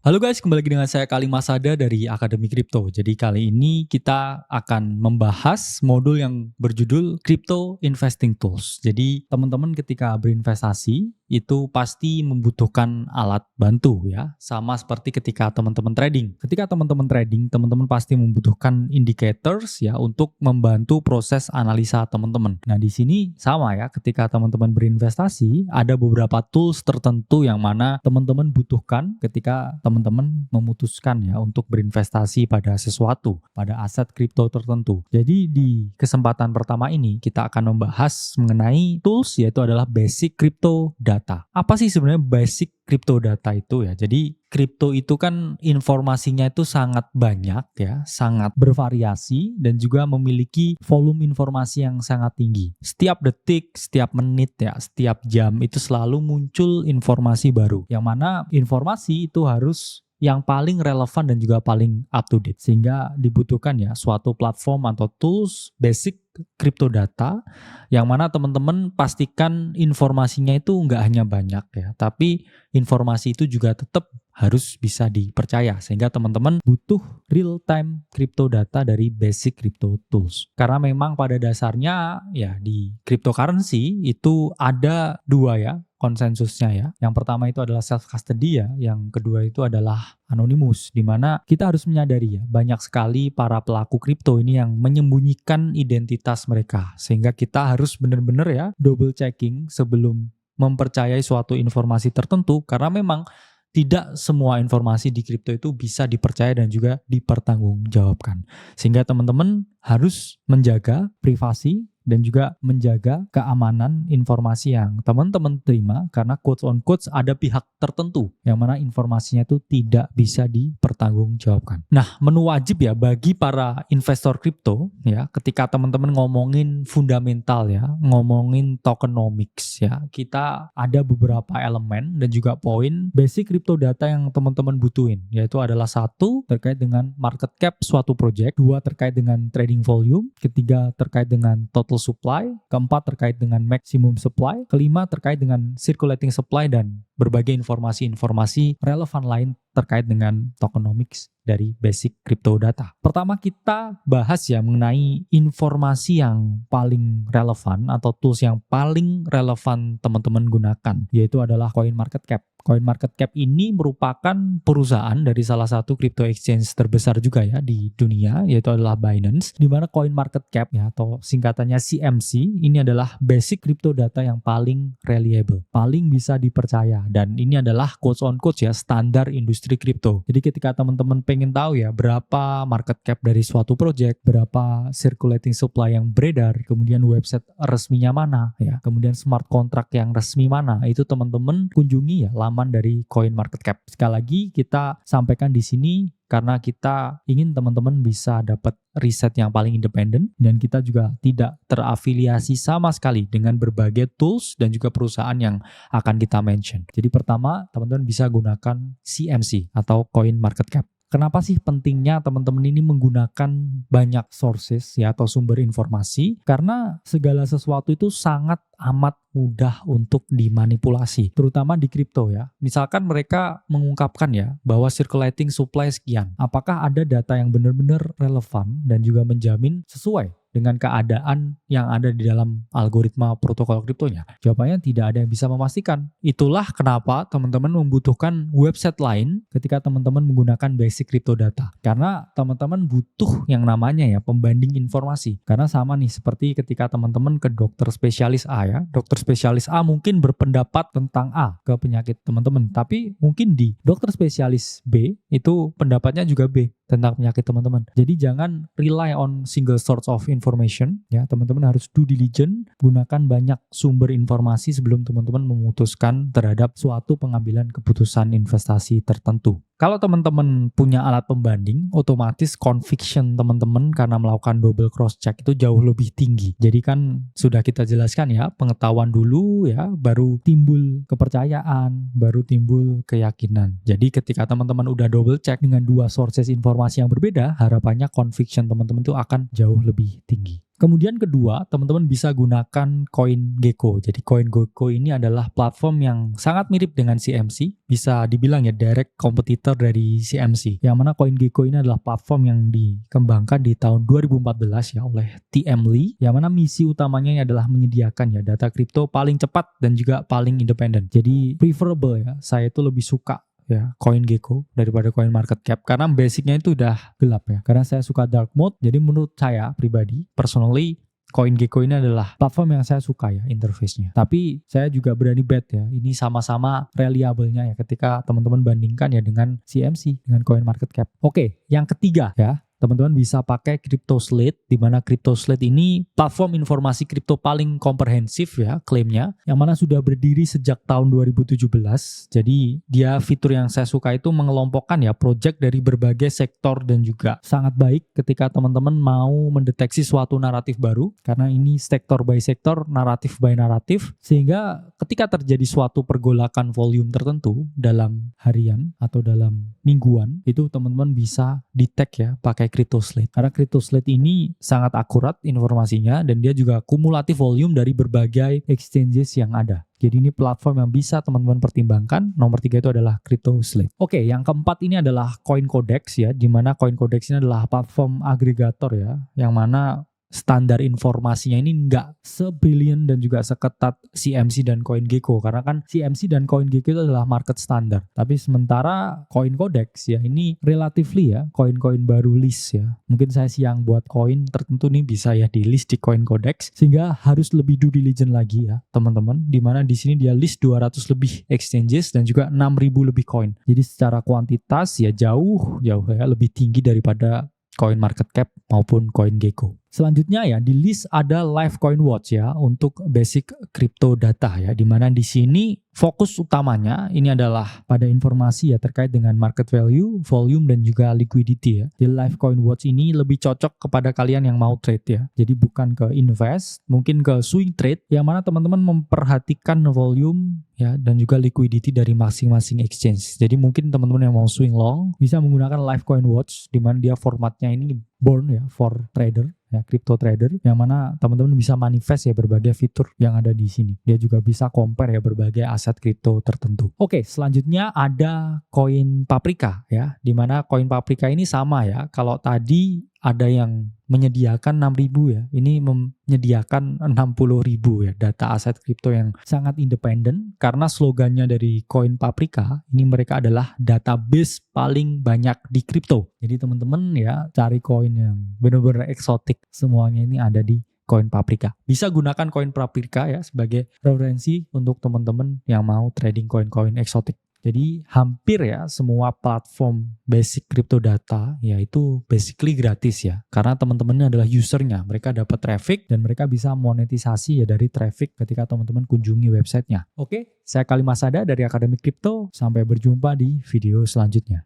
Halo guys, kembali lagi dengan saya Kali Masada dari Akademi Kripto. Jadi kali ini kita akan membahas modul yang berjudul Crypto Investing Tools. Jadi teman-teman ketika berinvestasi itu pasti membutuhkan alat bantu ya. Sama seperti ketika teman-teman trading. Ketika teman-teman trading, teman-teman pasti membutuhkan indicators ya untuk membantu proses analisa teman-teman. Nah, di sini sama ya, ketika teman-teman berinvestasi ada beberapa tools tertentu yang mana teman-teman butuhkan ketika teman-teman memutuskan ya untuk berinvestasi pada sesuatu, pada aset kripto tertentu. Jadi di kesempatan pertama ini kita akan membahas mengenai tools, yaitu adalah basic crypto data. Apa sih sebenarnya basic crypto data itu ya? Jadi kripto itu kan informasinya itu sangat banyak ya, sangat bervariasi dan juga memiliki volume informasi yang sangat tinggi. Setiap detik, setiap menit ya, setiap jam itu selalu muncul informasi baru. Yang mana informasi itu harus yang paling relevan dan juga paling up to date. Sehingga dibutuhkan ya suatu platform atau tools basic crypto data yang mana teman-teman pastikan informasinya itu nggak hanya banyak ya, tapi informasi itu juga tetap harus bisa dipercaya, sehingga teman-teman butuh real time crypto data dari basic crypto tools. Karena memang pada dasarnya ya di cryptocurrency itu ada dua ya konsensusnya ya. Yang pertama itu adalah self custody ya, yang kedua itu adalah anonymous, di mana kita harus menyadari ya banyak sekali para pelaku kripto ini yang menyembunyikan identitas mereka, sehingga kita harus benar-benar ya double checking sebelum mempercayai suatu informasi tertentu, karena memang tidak semua informasi di kripto itu bisa dipercaya dan juga dipertanggungjawabkan. Sehingga teman-teman harus menjaga privasi dan juga menjaga keamanan informasi yang teman-teman terima, karena quotes on quotes ada pihak tertentu yang mana informasinya itu tidak bisa dipertanggungjawabkan. Nah, menu wajib ya bagi para investor kripto ya, ketika teman-teman ngomongin fundamental ya, ngomongin tokenomics ya, kita ada beberapa elemen dan juga poin basic crypto data yang teman-teman butuhin, yaitu adalah satu terkait dengan market cap suatu project, dua terkait dengan trading volume, ketiga terkait dengan total supply, keempat terkait dengan maximum supply, kelima terkait dengan circulating supply, dan berbagai informasi-informasi relevan lain terkait dengan tokenomics dari basic crypto data. Pertama kita bahas ya mengenai informasi yang paling relevan atau tools yang paling relevan teman-teman gunakan, yaitu adalah CoinMarketCap. CoinMarketCap ini merupakan perusahaan dari salah satu crypto exchange terbesar juga ya di dunia, yaitu adalah Binance, di mana CoinMarketCap ya atau singkatannya CMC ini adalah basic crypto data yang paling reliable, paling bisa dipercaya, dan ini adalah quotes on quotes ya standar industri kripto. Jadi ketika teman-teman pengen tahu ya berapa market cap dari suatu project, berapa circulating supply yang beredar, kemudian website resminya mana ya, kemudian smart contract yang resmi mana, itu teman-teman kunjungi ya laman dari CoinMarketCap. Sekali lagi kita sampaikan di sini karena kita ingin teman-teman bisa dapat riset yang paling independen, dan kita juga tidak terafiliasi sama sekali dengan berbagai tools dan juga perusahaan yang akan kita mention. Jadi pertama, teman-teman bisa gunakan CMC atau CoinMarketCap. Kenapa sih pentingnya teman-teman ini menggunakan banyak sources ya atau sumber informasi? Karena segala sesuatu itu sangat amat mudah untuk dimanipulasi, terutama di kripto ya. Misalkan mereka mengungkapkan ya bahwa circulating supply sekian. Apakah ada data yang benar-benar relevan dan juga menjamin sesuai dengan keadaan yang ada di dalam algoritma protokol kriptonya? Jawabannya tidak ada yang bisa memastikan. Itulah kenapa teman-teman membutuhkan website lain ketika teman-teman menggunakan basic crypto data. Karena teman-teman butuh yang namanya ya pembanding informasi. Karena sama nih seperti ketika teman-teman ke dokter spesialis A ya. Dokter spesialis A mungkin berpendapat tentang A ke penyakit teman-teman, tapi mungkin di dokter spesialis B itu pendapatnya juga B tentang penyakit teman-teman. Jadi jangan rely on single source of information ya, teman-teman harus due diligence, gunakan banyak sumber informasi sebelum teman-teman memutuskan terhadap suatu pengambilan keputusan investasi tertentu. Kalau teman-teman punya alat pembanding, otomatis conviction teman-teman karena melakukan double cross check itu jauh lebih tinggi. Jadi kan sudah kita jelaskan ya, pengetahuan dulu ya, baru timbul kepercayaan, baru timbul keyakinan. Jadi ketika teman-teman udah double check dengan dua sources informasi yang berbeda, harapannya conviction teman-teman itu akan jauh lebih tinggi. Kemudian kedua, teman-teman bisa gunakan CoinGecko. Jadi CoinGecko ini adalah platform yang sangat mirip dengan CMC, bisa dibilang ya direct competitor dari CMC. Yang mana CoinGecko ini adalah platform yang dikembangkan di tahun 2014 ya oleh TM Lee, yang mana misi utamanya adalah menyediakan ya data kripto paling cepat dan juga paling independen. Jadi preferable ya, saya itu lebih suka ya CoinGecko daripada CoinMarketCap karena basicnya itu udah gelap ya. Karena saya suka dark mode, jadi menurut saya pribadi, personally CoinGecko ini adalah platform yang saya suka ya interface-nya. Tapi saya juga berani bet ya, ini sama-sama reliable-nya ya ketika teman-teman bandingkan ya dengan CMC, dengan CoinMarketCap. Oke, yang ketiga ya, teman-teman bisa pakai CryptoSlate, di mana CryptoSlate ini platform informasi kripto paling komprehensif ya klaimnya, yang mana sudah berdiri sejak tahun 2017. Jadi dia fitur yang saya suka itu mengelompokkan ya project dari berbagai sektor dan juga sangat baik ketika teman-teman mau mendeteksi suatu naratif baru, karena ini sektor by sektor, naratif by naratif, sehingga ketika terjadi suatu pergolakan volume tertentu dalam harian atau dalam mingguan, itu teman-teman bisa detect ya pakai CryptoSlate. Karena CryptoSlate ini sangat akurat informasinya dan dia juga kumulatif volume dari berbagai exchanges yang ada. Jadi ini platform yang bisa teman-teman pertimbangkan. Nomor 3 itu adalah CryptoSlate. Oke, yang keempat ini adalah CoinCodex ya, di mana CoinCodex ini adalah platform agregator ya, yang mana standar informasinya ini nggak se-brilliant dan juga seketat CMC dan CoinGecko, karena kan CMC dan CoinGecko itu adalah market standar. Tapi sementara CoinCodex ya ini relatively ya koin-koin baru list ya. Mungkin saya siang buat koin tertentu nih bisa ya di list di CoinCodex, sehingga harus lebih due diligence lagi ya teman-teman. Dimana di sini dia list 200 lebih exchanges dan juga 6.000 lebih koin. Jadi secara kuantitas ya jauh ya lebih tinggi daripada CoinMarketCap maupun CoinGecko. Selanjutnya ya di list ada Live Coin Watch ya untuk basic crypto data ya, dimana di sini fokus utamanya ini adalah pada informasi ya terkait dengan market value, volume dan juga liquidity ya. Di Live Coin Watch ini lebih cocok kepada kalian yang mau trade ya. Jadi bukan ke invest, mungkin ke swing trade yang mana teman-teman memperhatikan volume ya dan juga liquidity dari masing-masing exchange. Jadi mungkin teman-teman yang mau swing long bisa menggunakan Live Coin Watch, di mana dia formatnya ini born ya for trader ya, crypto trader, yang mana teman-teman bisa manifest ya berbagai fitur yang ada di sini. Dia juga bisa compare ya berbagai aset kripto tertentu. Oke, selanjutnya ada Coin Paprika ya, di mana Coin Paprika ini sama ya. Kalau tadi ada yang menyediakan 6.000 ya, ini menyediakan 60.000 ya data aset kripto yang sangat independen, karena slogannya dari Coin Paprika ini mereka adalah database paling banyak di kripto. Jadi teman-teman ya cari koin yang benar-benar eksotik, semuanya ini ada di Coin Paprika. Bisa gunakan Coin Paprika ya sebagai referensi untuk teman-teman yang mau trading koin-koin eksotik. Jadi hampir ya semua platform basic crypto data ya itu basically gratis ya. Karena teman-temannya adalah usernya, mereka dapat traffic dan mereka bisa monetisasi ya dari traffic ketika teman-teman kunjungi websitenya. Oke, saya Kali Masada dari Akademi Crypto. Sampai berjumpa di video selanjutnya.